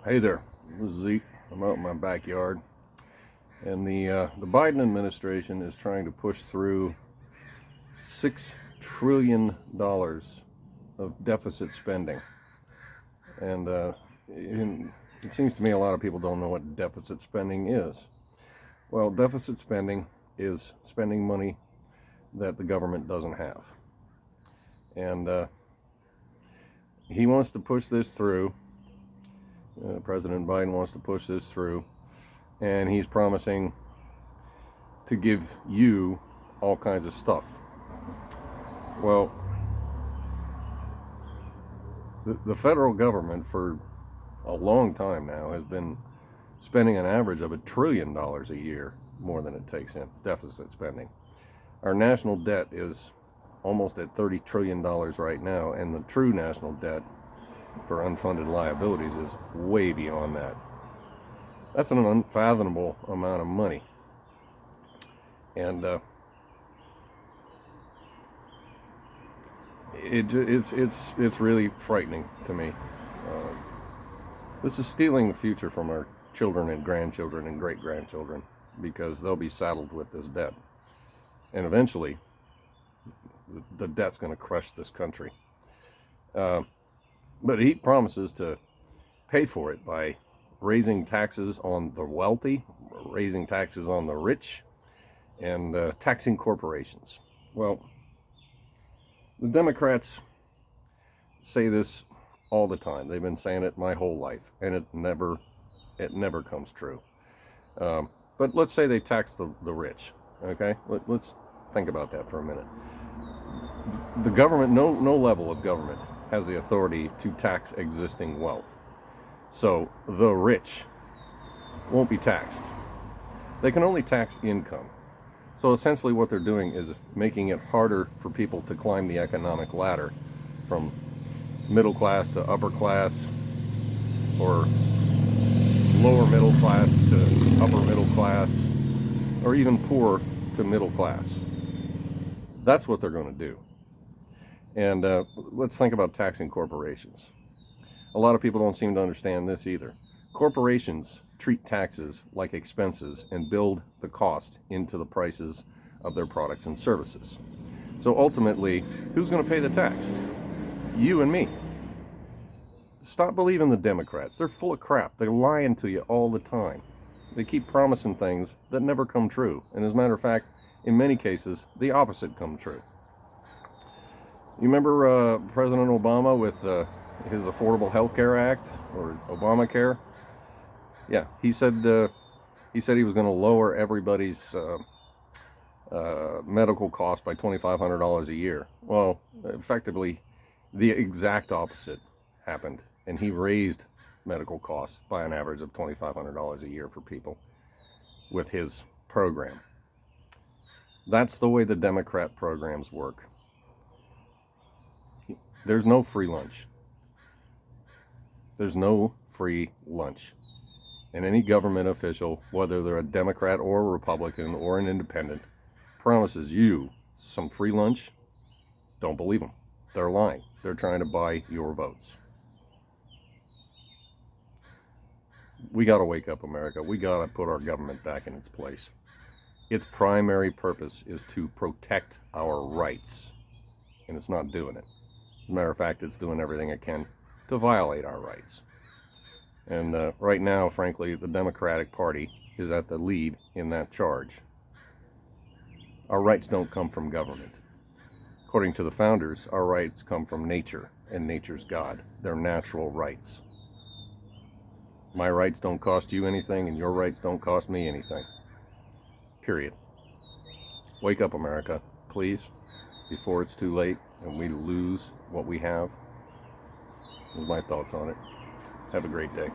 Hey there, this is Zeke. I'm out in my backyard, and the Biden administration is trying to push through $6 trillion of deficit spending, and it seems to me a lot of people don't know what deficit spending is. Well, deficit spending is spending money that the government doesn't have, and he wants to push this through. President Biden wants to push this through, and he's promising to give you all kinds of stuff. Well, the federal government for a long time now has been spending an average of $1 trillion a year more than it takes in deficit spending. Our national debt is almost at $30 trillion right now, and the true national debt for unfunded liabilities is way beyond that. That's an unfathomable amount of money, and it's really frightening to me. This is stealing the future from our children and grandchildren and great-grandchildren, because they'll be saddled with this debt, and eventually the debt's going to crush this country. But he promises to pay for it by raising taxes on the wealthy, raising taxes on the rich, and taxing corporations. Well, the Democrats say this all the time. They've been saying it my whole life, and it never comes true. But let's say they tax the rich. Okay, let's think about that for a minute. The government, no level of government has the authority to tax existing wealth. So the rich won't be taxed. They can only tax income. So essentially what they're doing is making it harder for people to climb the economic ladder from middle class to upper class, or lower middle class to upper middle class, or even poor to middle class. That's what they're going to do. And let's think about taxing corporations. A lot of people don't seem to understand this either. Corporations treat taxes like expenses and build the cost into the prices of their products and services. So ultimately, who's going to pay the tax? You and me. Stop believing the Democrats. They're full of crap. They're lying to you all the time. They keep promising things that never come true. And as a matter of fact, in many cases, the opposite come true. You remember President Obama with his Affordable Health Care Act, or Obamacare? Yeah, he said he was going to lower everybody's medical cost by $2,500 a year. Well, effectively, the exact opposite happened, and he raised medical costs by an average of $2,500 a year for people with his program. That's the way the Democrat programs work. There's no free lunch. There's no free lunch. And any government official, whether they're a Democrat or a Republican or an independent, promises you some free lunch, don't believe them. They're lying. They're trying to buy your votes. We got to wake up, America. We got to put our government back in its place. Its primary purpose is to protect our rights, and it's not doing it. As a matter of fact, it's doing everything it can to violate our rights. And right now, frankly, the Democratic Party is at the lead in that charge. Our rights don't come from government. According to the founders, our rights come from nature, and nature's God. They're natural rights. My rights don't cost you anything, and your rights don't cost me anything. Period. Wake up, America, please, before it's too late and we lose what we have. Those are my thoughts on it. Have a great day.